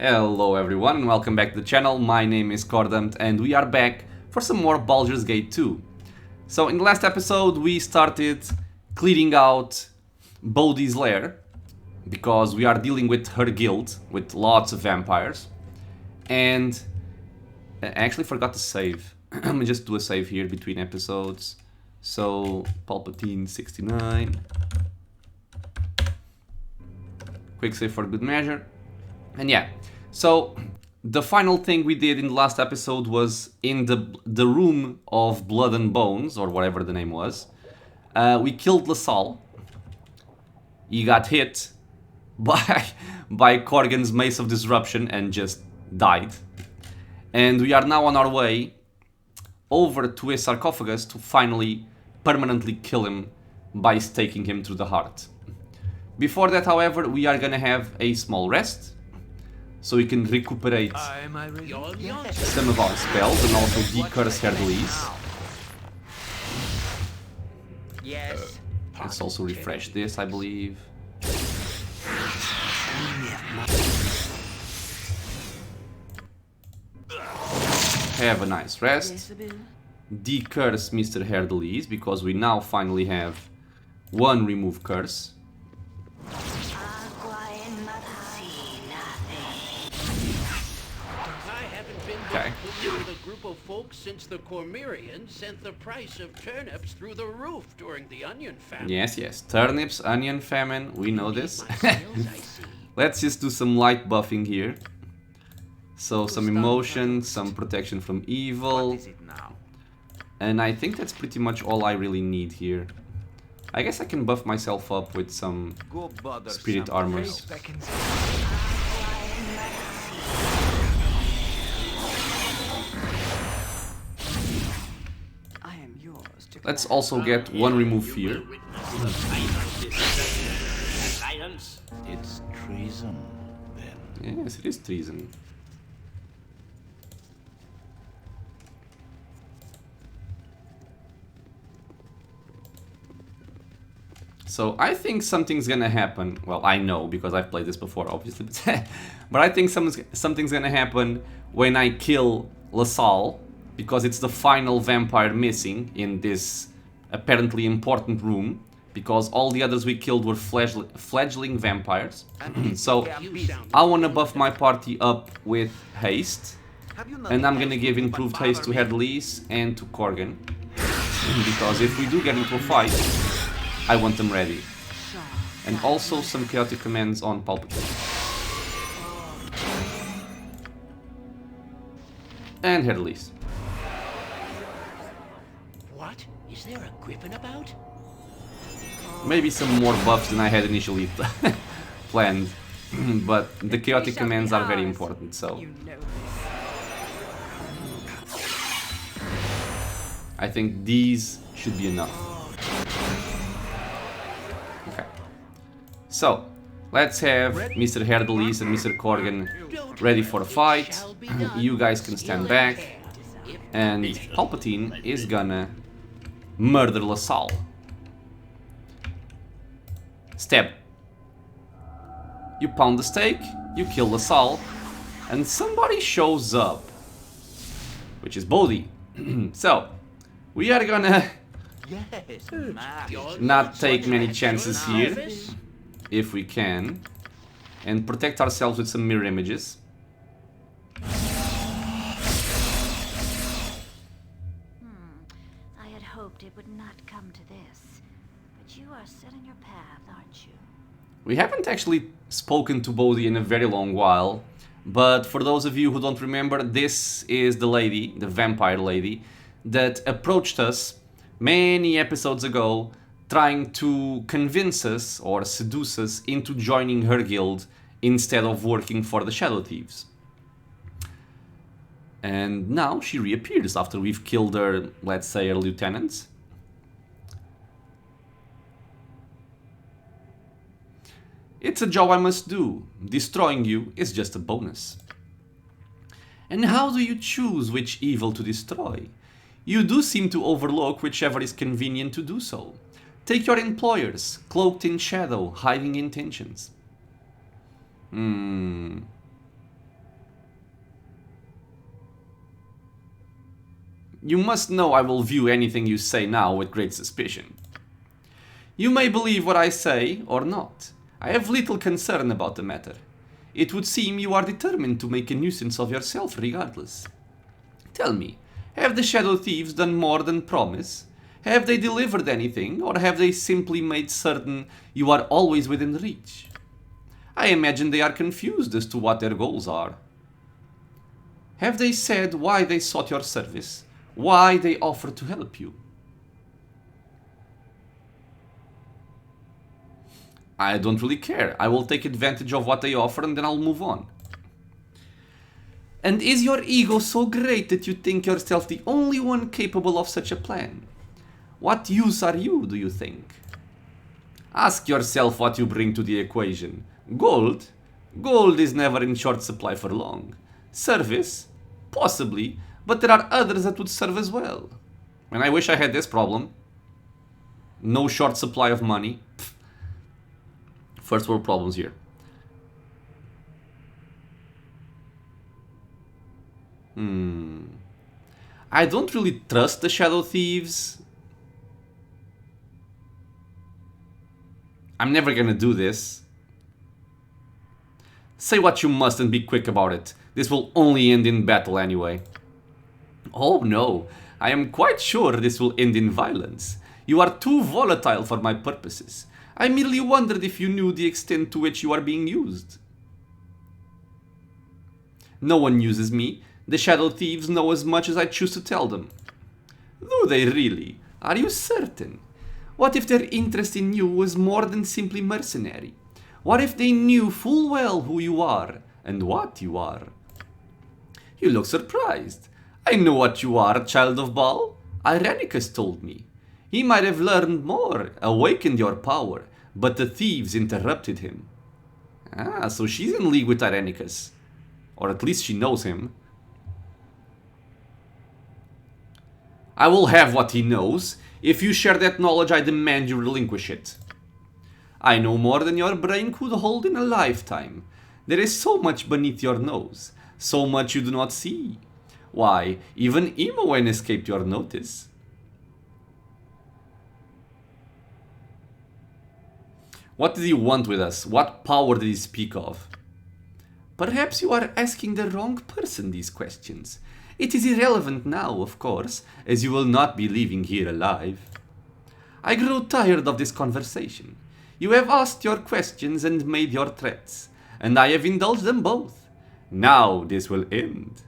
Hello everyone and welcome back to the channel. My name is Cordamt and we are back for some more Baldur's Gate 2. So in the last episode we started clearing out Bodhi's lair because we are dealing with her guild with lots of vampires. And I actually forgot to save. Let me just do a save here between episodes. So Palpatine 69. Quick save for good measure. And yeah, so the final thing we did in the last episode was in the room of blood and bones, or whatever the name was. We killed LaSalle. He got hit by Corgan's Mace of Disruption and just died. And we are now on our way over to a sarcophagus to finally permanently kill him by staking him through the heart. Before that, however, we are gonna have a small rest, so we can recuperate some of our spells and also decurse Hercules. Let's also refresh this, I believe. Have a nice rest. Decurse Mr. Hercules, because we now finally have one remove curse. Okay. With a group of folks since the Cormyreans sent the price of turnips through the roof during the onion famine. Yes. Turnips, onion famine, we know this. Let's just do some light buffing here. So some emotion, some protection from evil. And I think that's pretty much all I really need here. I guess I can buff myself up with some spirit armors. Let's also get one remove fear. It's treason, then. Yes, it is treason. So I think something's gonna happen. Well, I know because I've played this before, obviously. But I think something's gonna happen when I kill LaSalle, because it's the final vampire missing in this apparently important room, because all the others we killed were fledgling vampires. So I want to buff my party up with haste, and I'm gonna give improved haste to Hercules and to Corgan, because if we do get into a fight, I want them ready. And also some chaotic commands on Palpatine. And Hercules. What? Is there a griffin about? Maybe some more buffs than I had initially planned. But the chaotic commands are very important, so I think these should be enough. Okay. So, let's have Mr. Hercules and Mr. Corgan ready for a fight. You guys can stand back. And Palpatine is gonna murder LaSalle. Stab. You pound the stake, you kill LaSalle, and somebody shows up, which is Bodhi. So, we are gonna not take many chances here, if we can, and protect ourselves with some mirror images. I had hoped it would not come to this, but you are set on your path, aren't you? We haven't actually spoken to Bodhi in a very long while, but for those of you who don't remember, this is the lady, the vampire lady, that approached us many episodes ago, trying to convince us or seduce us into joining her guild instead of working for the Shadow Thieves. And now she reappears after we've killed her, let's say, her lieutenants. It's a job I must do. Destroying you is just a bonus. And how do you choose which evil to destroy? You do seem to overlook whichever is convenient to do so. Take your employers, cloaked in shadow, hiding intentions. you must know I will view anything you say now with great suspicion. You may believe what I say or not. I have little concern about the matter. It would seem you are determined to make a nuisance of yourself regardless. Tell me, have the Shadow Thieves done more than promise? Have they delivered anything, or have they simply made certain you are always within reach? I imagine they are confused as to what their goals are. Have they said why they sought your service? Why they offered to help you? I don't really care. I will take advantage of what they offer and then I'll move on. And is your ego so great that you think yourself the only one capable of such a plan? What use are you, do you think? Ask yourself what you bring to the equation. Gold? Gold is never in short supply for long. Service? Possibly, but there are others that would serve as well. And I wish I had this problem. No short supply of money. Pfft. First world problems here. I don't really trust the Shadow Thieves. I'm never gonna do this. Say what you must and be quick about it. This will only end in battle anyway. Oh no, I am quite sure this will end in violence. You are too volatile for my purposes. I merely wondered if you knew the extent to which you are being used. No one uses me. The Shadow Thieves know as much as I choose to tell them. Do they really? Are you certain? What if their interest in you was more than simply mercenary? What if they knew full well who you are and what you are? You look surprised. I know what you are, child of Baal. Irenicus told me. He might have learned more, awakened your power, but the thieves interrupted him. Ah, so she's in league with Irenicus. Or at least she knows him. I will have what he knows. If you share that knowledge, I demand you relinquish it. I know more than your brain could hold in a lifetime. There is so much beneath your nose, so much you do not see. Why, even Imoen escaped your notice. What did he want with us? What power did he speak of? Perhaps you are asking the wrong person these questions. It is irrelevant now, of course, as you will not be leaving here alive. I grew tired of this conversation. You have asked your questions and made your threats, and I have indulged them both. Now this will end.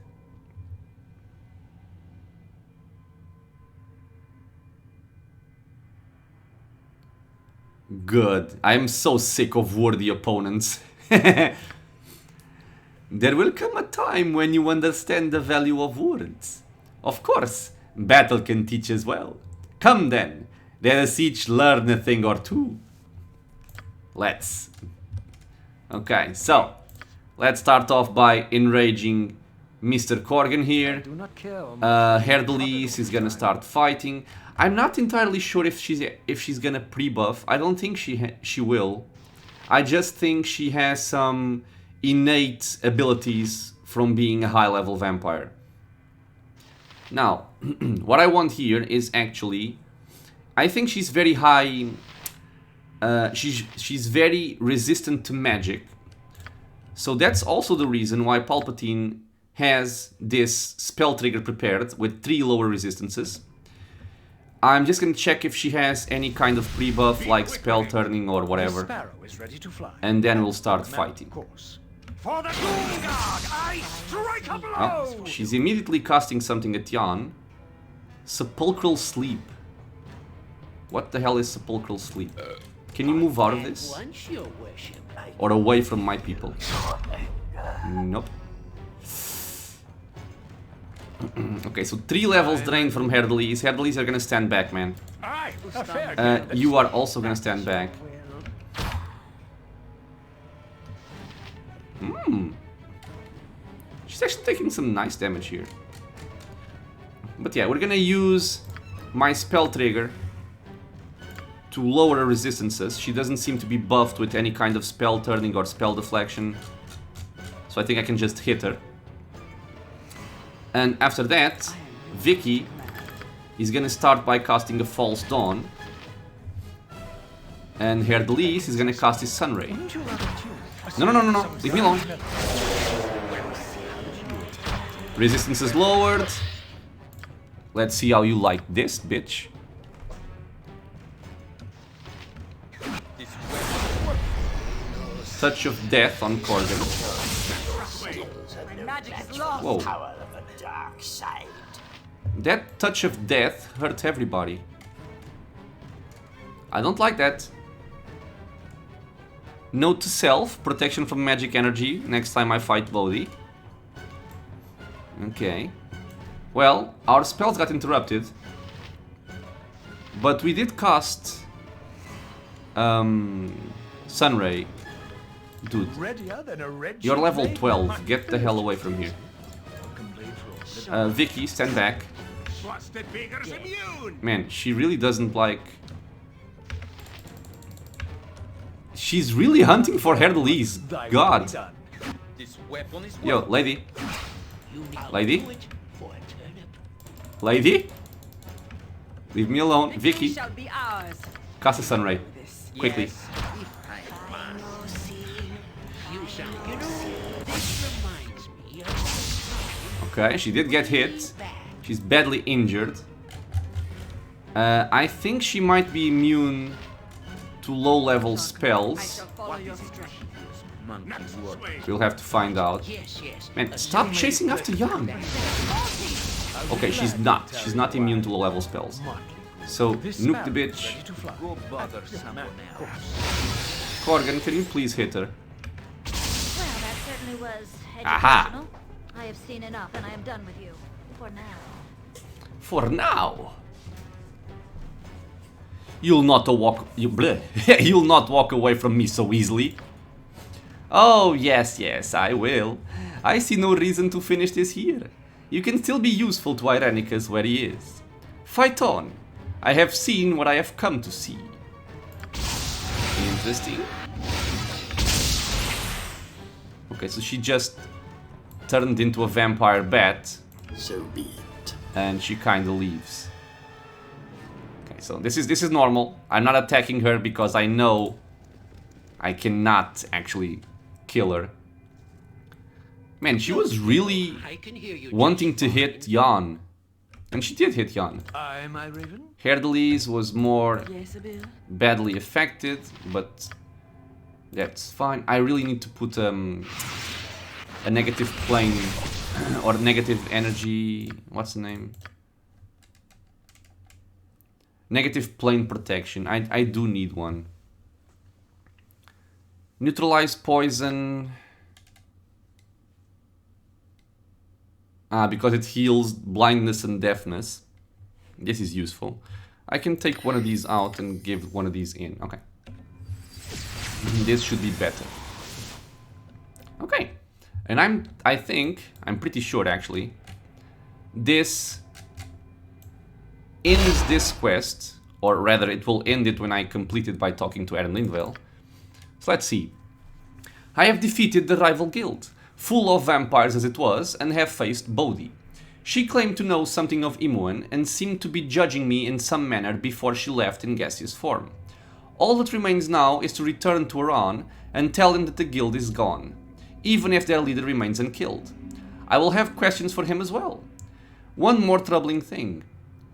Good. I am so sick of worthy opponents. There will come a time when you understand the value of words. Of course, battle can teach as well. Come then, let us each learn a thing or two. Let's. Okay, so let's start off by enraging Mr. Corgan here. Herdelis is gonna start fighting. I'm not entirely sure if she's gonna pre-buff. I don't think she will. I just think she has some innate abilities from being a high-level vampire. Now, what I want here is actually, I think she's very high. She's very resistant to magic. So that's also the reason why Palpatine has this spell trigger prepared with 3 lower resistances. I'm just gonna check if she has any kind of pre-buff like spell turning or whatever. And then we'll start fighting. For the Doomguard, I strike a blow! Oh, she's immediately casting something at Jan. Sepulchral Sleep. What the hell is Sepulchral Sleep? Can you move out of this? Once, your worship, Or away from my people? Nope. Okay, so 3 levels drained from Herdelis. Herdelis are gonna stand back, man. You are also gonna stand back. She's actually taking some nice damage here. But yeah, we're gonna use my spell trigger to lower her resistances. She doesn't seem to be buffed with any kind of spell turning or spell deflection. So I think I can just hit her. And after that, Vicky He's gonna start by casting a False Dawn. And Herdelis is gonna cast his Sunray. No, no, no, no, no. Leave me alone. Resistance is lowered. Let's see how you like this, bitch. Touch of Death on Corgan. Whoa. That Touch of Death hurt everybody. I don't like that. Note to self, protection from magic energy next time I fight Bodhi. Okay. Well, our spells got interrupted. But we did cast Sunray. Dude, you're level 12. Get the hell away from here. Vicky, stand back. Man, she really doesn't like... She's really hunting for Herdelis. God. Yo, lady. Lady? Lady? Leave me alone. Vicky. Cast a Sunray. Quickly. Okay, she did get hit. She's badly injured. I think she might be immune to low-level spells. We'll have to find out. Man, stop chasing after Jan. Okay, she's not. She's not immune to low-level spells. So, nuke the bitch. Corgan, can you please hit her? Well, that certainly was Aha. educational. I have seen enough, and I am done with you. For now. For now. You'll not you'll not walk away from me so easily. Oh, yes, yes, I will. I see no reason to finish this here. You can still be useful to Irenicus where he is. Fight on. I have seen what I have come to see. Interesting. Okay, so she just turned into a vampire bat. So be it. And she kinda leaves. Okay, so this is normal. I'm not attacking her because I know I cannot actually kill her. Man, she was really wanting to hit Jan. And she did hit Jan. My Raven? Herdelis was more badly affected, but that's fine. I really need to put a negative plane or negative energy. What's the name? Negative plane protection. I do need one. Neutralize poison. Because it heals blindness and deafness. This is useful. I can take one of these out and give one of these in. Okay. This should be better. Okay. And I'm pretty sure actually, this ends this quest, or rather it will end it when I complete it by talking to Aaron Lindvale. So let's see. I have defeated the rival guild, full of vampires as it was, and have faced Bodhi. She claimed to know something of Imoen and seemed to be judging me in some manner before she left in gaseous form. All that remains now is to return to Iran and tell them that the guild is gone, even if their leader remains unkilled. I will have questions for him as well. One more troubling thing.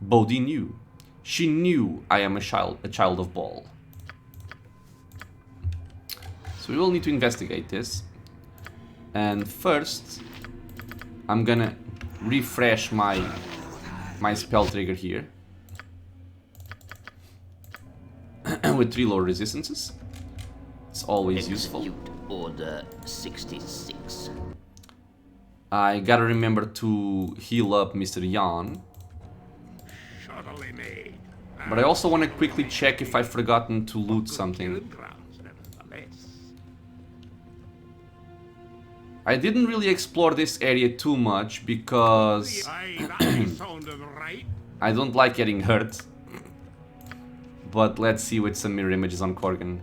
Bodhi knew. She knew I am a child of Baal. So we will need to investigate this. And first, I'm gonna refresh my spell trigger here. With 3 low resistances. It's always useful. Order 66. I gotta remember to heal up Mr. Jan. But I also want to quickly check if I've forgotten to loot something. I didn't really explore this area too much because I don't like getting hurt. But let's see with some mirror images on Corgan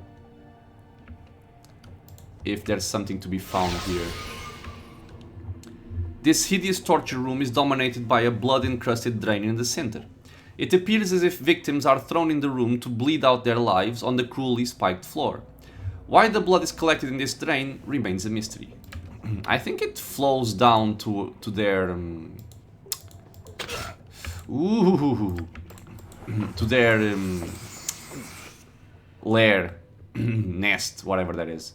if there's something to be found here. This hideous torture room is dominated by a blood-encrusted drain in the center. It appears as if victims are thrown in the room to bleed out their lives on the cruelly spiked floor. Why the blood is collected in this drain remains a mystery. I think it flows down to their to their lair, nest, whatever that is.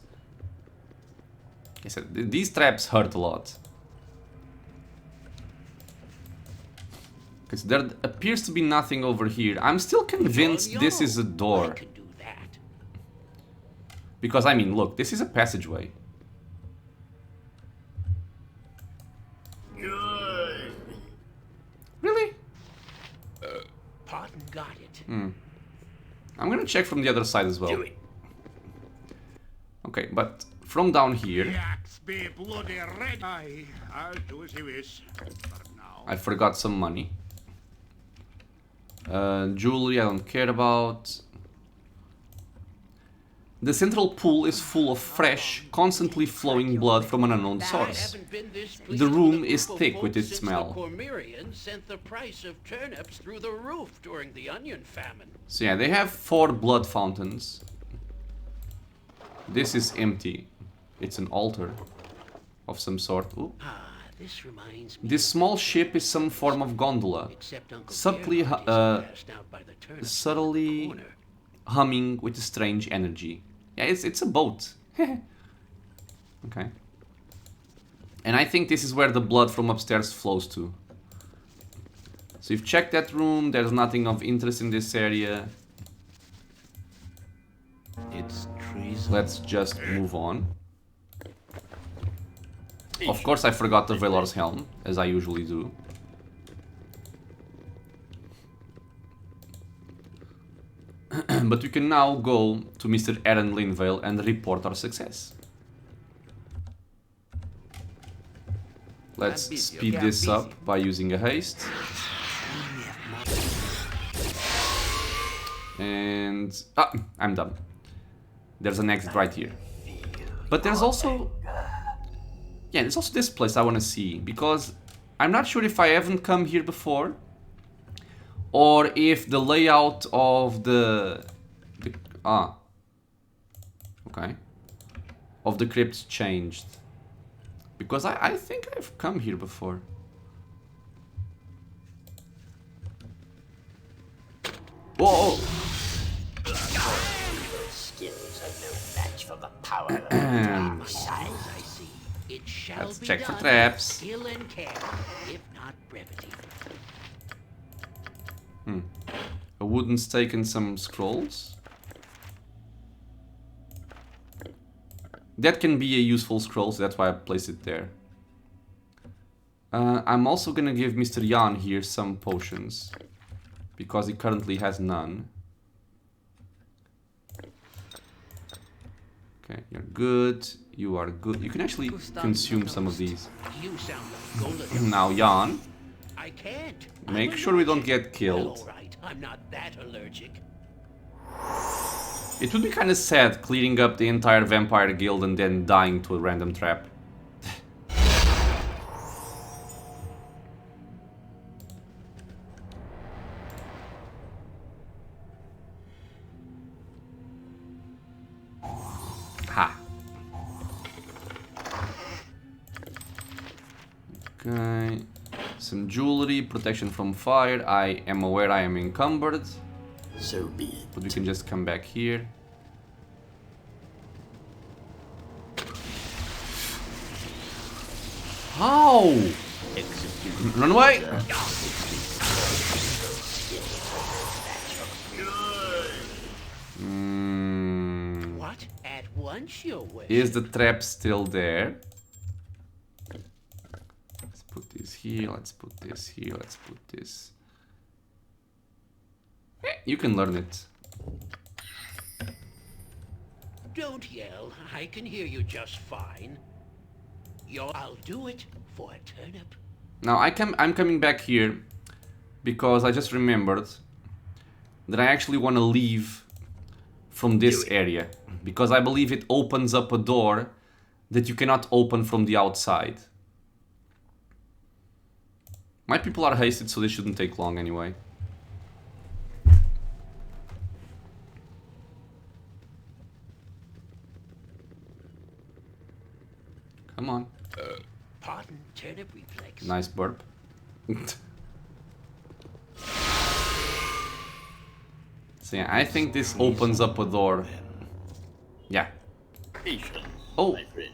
I said these traps hurt a lot. Because there appears to be nothing over here. I'm still convinced this is a door. I can do that. Because, I mean, look, this is a passageway. Really? Pardon got it. I'm gonna check from the other side as well. Okay, but from down here... Axe be bloody red. Aye, I'll do as you wish. For now. I forgot some money. Jewelry I don't care about. The central pool is full of fresh, constantly flowing blood from an unknown source. The room is thick with its smell. The Cormyreans sent the price of turnips through the roof during the onion famine. So yeah, they have 4 blood fountains. This is empty. It's an altar of some sort. Ooh. This reminds me. This small ship is some form of gondola, Except Uncle subtly, Gerard is passed out by the turnips subtly in the corner. humming with a strange energy. Yeah, it's a boat. Okay. And I think this is where the blood from upstairs flows to. So you've checked that room, there's nothing of interest in this area. It's treason. Let's just move on. Of course I forgot the Valor's helm, as I usually do. But we can now go to Mr. Aaron Linvale and report our success. Let's speed this up by using a haste. And... I'm done. There's an exit right here. But there's also... Yeah, there's also this place I want to see, because I'm not sure if I haven't come here before, or if the layout of the okay, of the crypts changed, because I think I've come here before. Whoa! Skills are no match for the power of the dark side. I see. It shall Let's be check for done. traps. Skill and care, if not brevity. A wooden stake and some scrolls. That can be a useful scroll, so that's why I placed it there. I'm also gonna give Mr. Jan here some potions, because he currently has none. Okay, you're good. You are good. You can actually consume some of these. You sound like Golden. Now, Jan, I can't. make I'm sure we don't allergic. get killed. Well, all right. I'm not that allergic. It would be kind of sad clearing up the entire vampire guild and then dying to a random trap. Ha. Okay. Some jewelry, protection from fire. I am aware I am encumbered, So be it. but we can just come back here. How? Execute. Run away! What? At once, your wish. Is the trap still there? Let's put this here, let's put this here, let's put this. You can learn it. Don't yell. I can hear you just fine. I'll do it for a turnip. Now I'm coming back here because I just remembered that I actually want to leave from this area, because I believe it opens up a door that you cannot open from the outside. My people are hasted, so they shouldn't take long anyway. Come on. Pardon, turnip reflex. Nice burp. So yeah, I think this opens up a door. Yeah. Patience, Oh, my friend.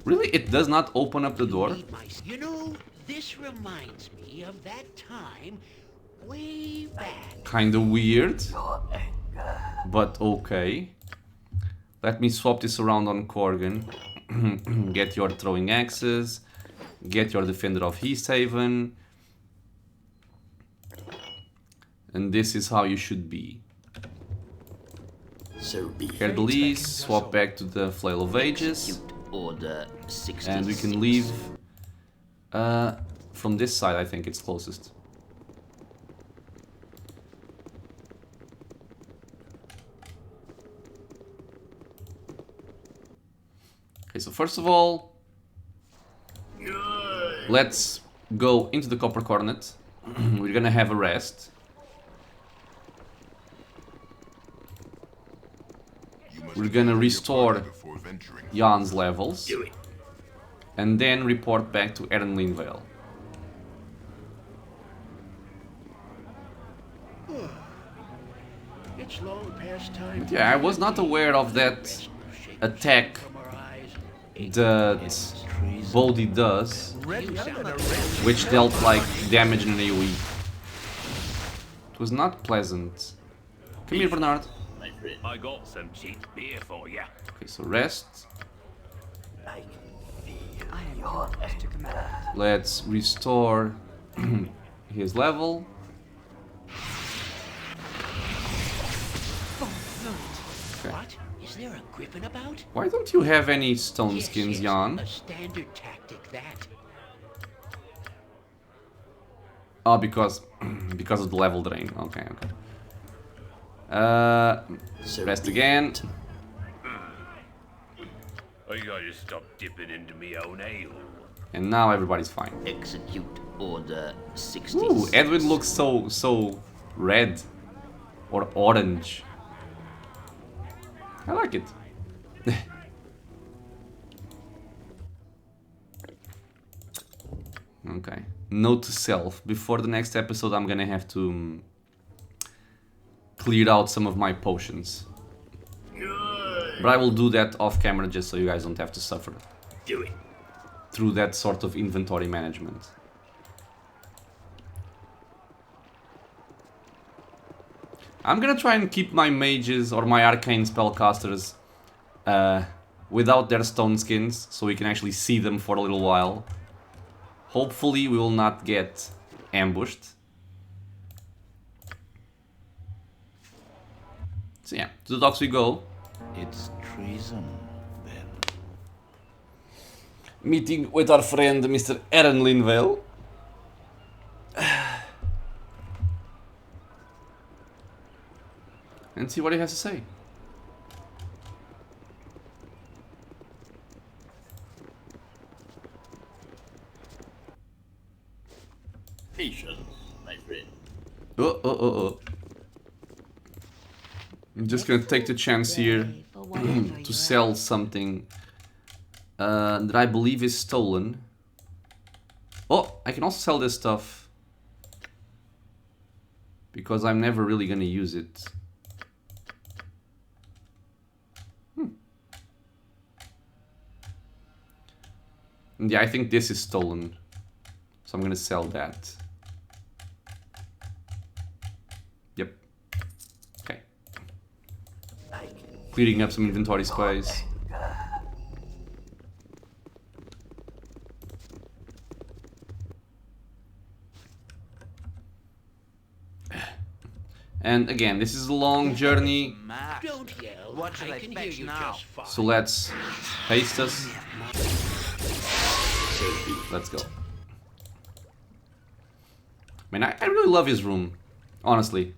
really? It does not open up the door? You know, this reminds me of that time way back. Kinda weird. But okay. Let me swap this around on Corgan. Get your throwing axes. Get your defender of Easthaven. And this is how you should be. So be it. Hercules, swap back to the Flail of Ages. Execute Order 66. And we can leave from this side, I think it's closest. Okay, so first of all, let's go into the Copper Coronet. We're gonna have a rest. We're gonna restore Jan's levels. Do it. And then report back to Eren Linvale. It's long past time. Yeah, I was not aware of that attack that Bodhi does, which dealt like damage in an AoE. It was not pleasant. Come here, Bernard. My friend. I got some cheap beer for ya. Okay, so rest. I can feel your anger. Let's restore his level. What? Is there a griffin about? Why don't you have any stone skins, Jan? A standard tactic, that. Oh, because of the level drain. Okay, okay. So Rest be again. it. I gotta stop dipping into me own ale. And now everybody's fine. Execute Order 66. Ooh, Edwin looks so red or orange. I like it. Okay. Note to self. Before the next episode, I'm gonna have to clear out some of my potions. But I will do that off camera just so you guys don't have to suffer Do it. through that sort of inventory management. I'm gonna try and keep my mages or my arcane spellcasters without their stone skins, so we can actually see them for a little while. Hopefully we will not get ambushed. So yeah, to the docks we go. It's treason, then. Meeting with our friend Mr. Eren Linvale. And see what he has to say. Patience, my friend. Oh. I'm just gonna take the chance here For whatever to you're sell something that I believe is stolen. Oh, I can also sell this stuff because I'm never really gonna use it. Yeah, I think this is stolen, so I'm gonna sell that. Yep. Okay. I can Clearing up some inventory space. And again, this is a long journey, Don't yell. What should I can fetch hear you now? just fine. so let's haste us. Let's go. Man, I really love his room, honestly.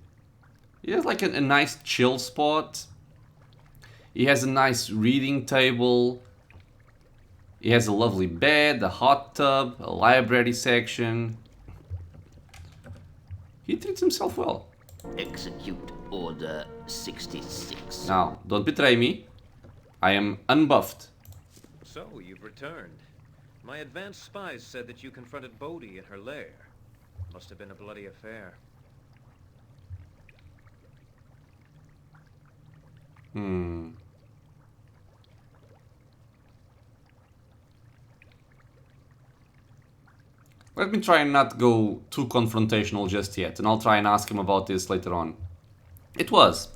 He has like a nice chill spot. He has a nice reading table. He has a lovely bed, a hot tub, a library section. He treats himself well. execute Order 66. Now, don't betray me. I am unbuffed. So, you've returned. My advanced spies said that you confronted Bodhi in her lair. Must have been a bloody affair. Let me try and not go too confrontational just yet, and I'll try and ask him about this later on. It was.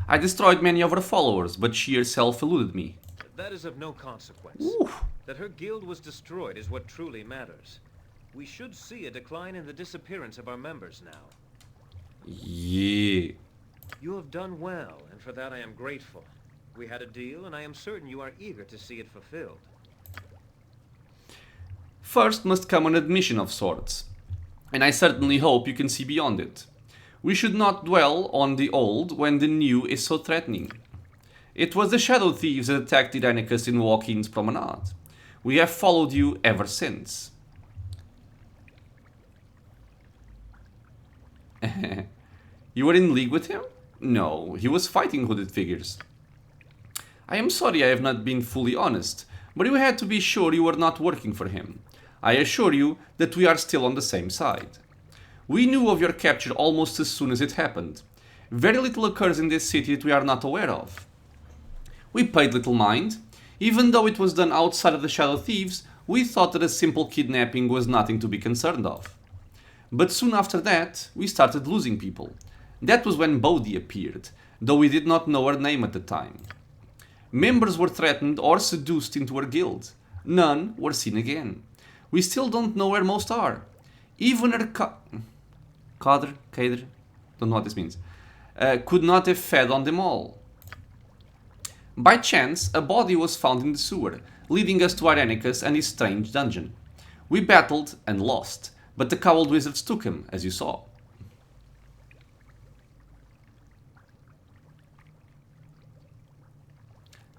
I destroyed many of her followers, but she herself eluded me. That is of no consequence. Oof. That her guild was destroyed is what truly matters. We should see a decline in the disappearance of our members now. Yeah. You have done well, and for that I am grateful. We had a deal, and I am certain you are eager to see it fulfilled. First must come an admission of sorts, and I certainly hope you can see beyond it. We should not dwell on the old when the new is so threatening. It was the shadow thieves that attacked Irenicus in Walking's Promenade. We have followed you ever since. You were in league with him? No, he was fighting hooded figures. I am sorry I have not been fully honest, but you had to be sure you were not working for him. I assure you that we are still on the same side. We knew of your capture almost as soon as it happened. Very little occurs in this city that we are not aware of. We paid little mind. Even though it was done outside of the Shadow Thieves, we thought that a simple kidnapping was nothing to be concerned of. But soon after that, we started losing people. That was when Bodhi appeared, though we did not know her name at the time. Members were threatened or seduced into her guild. None were seen again. We still don't know where most are. Even her Kader, don't know what this means, could not have fed on them all. By chance, a body was found in the sewer, leading us to Irenicus and his strange dungeon. We battled and lost, but the cowled wizards took him, as you saw.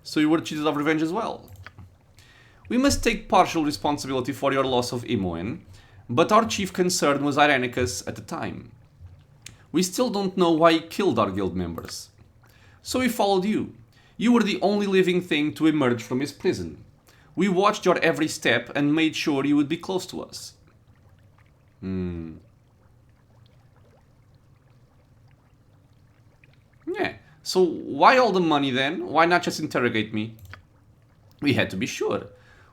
So you were cheated of revenge as well. We must take partial responsibility for your loss of Imoen, but our chief concern was Irenicus at the time. We still don't know why he killed our guild members. So we followed you. You were the only living thing to emerge from his prison. We watched your every step and made sure you would be close to us. Yeah, so why all the money then? Why not just interrogate me? We had to be sure.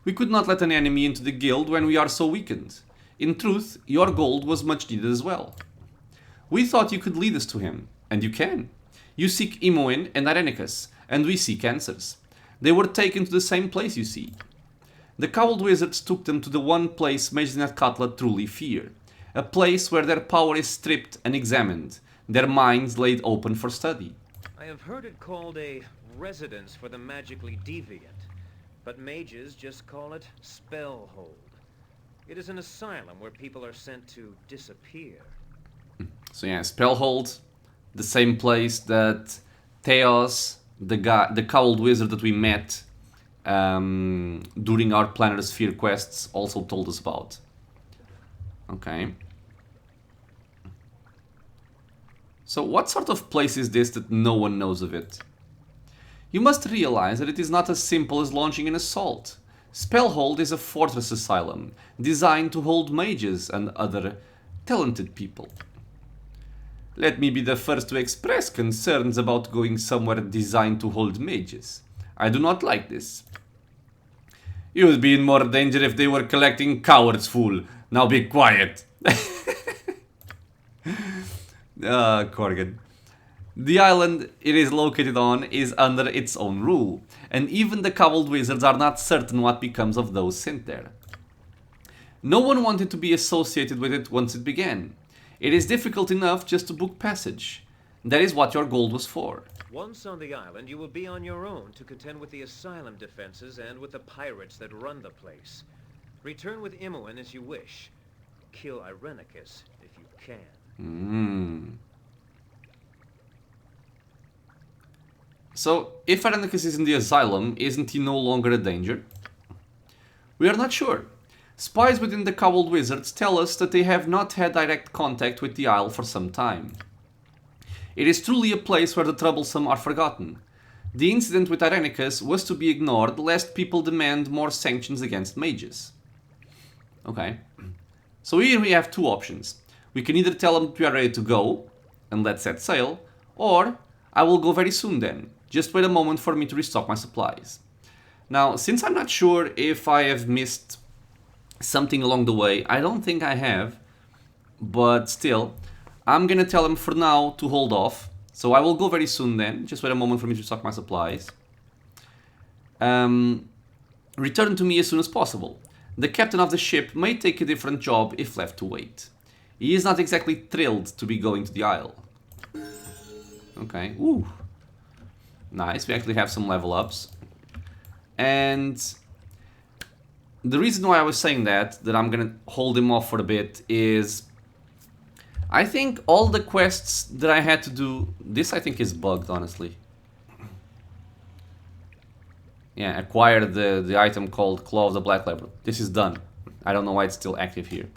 We could not let an enemy into the guild when we are so weakened. In truth, your gold was much needed as well. We thought you could lead us to him, and you can. You seek Imoen and Irenicus, and we seek answers. They were taken to the same place, you see. The cowled wizards took them to the one place mages in Athkatla truly fear. A place where their power is stripped and examined, their minds laid open for study. I have heard it called a residence for the magically deviant, but mages just call it Spellhold. It is an asylum where people are sent to disappear. So yeah, Spellhold, the same place that Theos, the cowled wizard that we met during our Planar Sphere quests, also told us about. Okay. So what sort of place is this that no one knows of it? You must realize that it is not as simple as launching an assault. Spellhold is a fortress asylum, designed to hold mages and other talented people. Let me be the first to express concerns about going somewhere designed to hold mages. I do not like this. You would be in more danger if they were collecting cowards, fool. Now be quiet. Corgan. The island it is located on is under its own rule, and even the cowled wizards are not certain what becomes of those sent there. No one wanted to be associated with it once it began. It is difficult enough just to book passage. That is what your gold was for. Once on the island, you will be on your own to contend with the asylum defenses and with the pirates that run the place. Return with Imoen as you wish. Kill Irenicus if you can. So, if Irenicus is in the asylum, isn't he no longer a danger? We are not sure. Spies within the cowled wizards tell us that they have not had direct contact with the Isle for some time. It is truly a place where the troublesome are forgotten. The incident with Irenicus was to be ignored lest people demand more sanctions against mages. Okay. So here we have two options. We can either tell them we are ready to go, and let's set sail, or I will go very soon then. Just wait a moment for me to restock my supplies. Now, since I'm not sure if I have missed something along the way, I don't think I have, but still, I'm gonna tell them for now to hold off. So I will go very soon then. Just wait a moment for me to restock my supplies. Return to me as soon as possible. The captain of the ship may take a different job if left to wait. He is not exactly thrilled to be going to the Isle. Okay, ooh. Nice, we actually have some level ups. And the reason why I was saying that I'm gonna hold him off for a bit is I think all the quests that I had to do, this I think is bugged, honestly. Yeah, acquire the item called Claw of the Black Leopard. This is done. I don't know why it's still active here.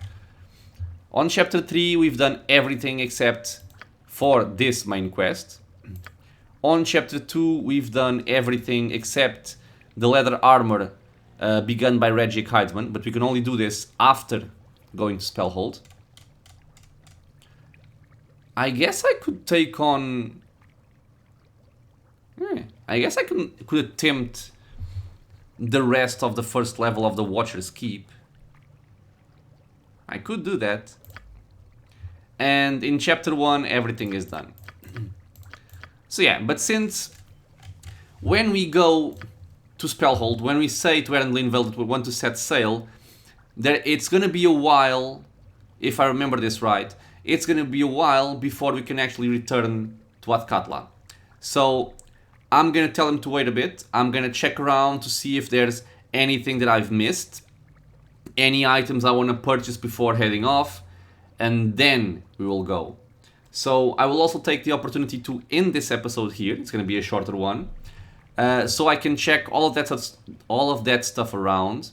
On chapter 3 we've done everything except for this main quest. On chapter 2 we've done everything except the leather armor begun by Reggie Heidman, but we can only do this after going to Spellhold. I guess I could take on... I guess I could attempt the rest of the first level of the Watcher's Keep. I could do that. And in chapter 1 everything is done. So yeah, but since when we go to Spellhold, when we say to Eren Linveld that we want to set sail, it's gonna be a while, if I remember this right, it's gonna be a while before we can actually return to Atkatla. So I'm gonna tell him to wait a bit. I'm gonna check around to see if there's anything that I've missed, any items I want to purchase before heading off, and then we will go. So I will also take the opportunity to end this episode here. It's gonna be a shorter one, so I can check all of that stuff around.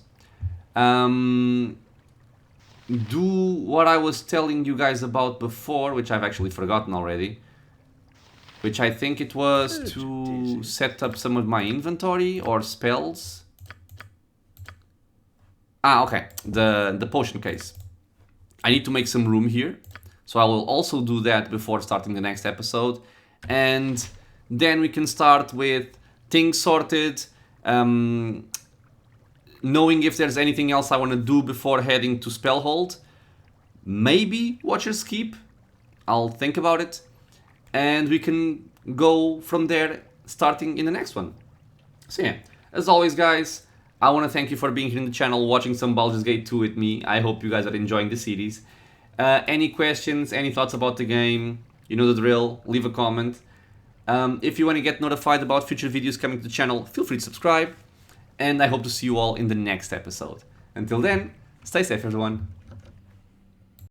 Do what I was telling you guys about before, which I've actually forgotten already. Which I think it was to set up some of my inventory or spells. Ah, okay, the potion case. I need to make some room here, so I will also do that before starting the next episode. And then we can start with things sorted, knowing if there's anything else I want to do before heading to Spellhold. Maybe Watcher's Keep, I'll think about it. And we can go from there, starting in the next one. So yeah, as always guys, I want to thank you for being here in the channel, watching some Baldur's Gate 2 with me. I hope you guys are enjoying the series. Any questions, any thoughts about the game, you know the drill, leave a comment. If you want to get notified about future videos coming to the channel, feel free to subscribe. And I hope to see you all in the next episode. Until then, stay safe everyone.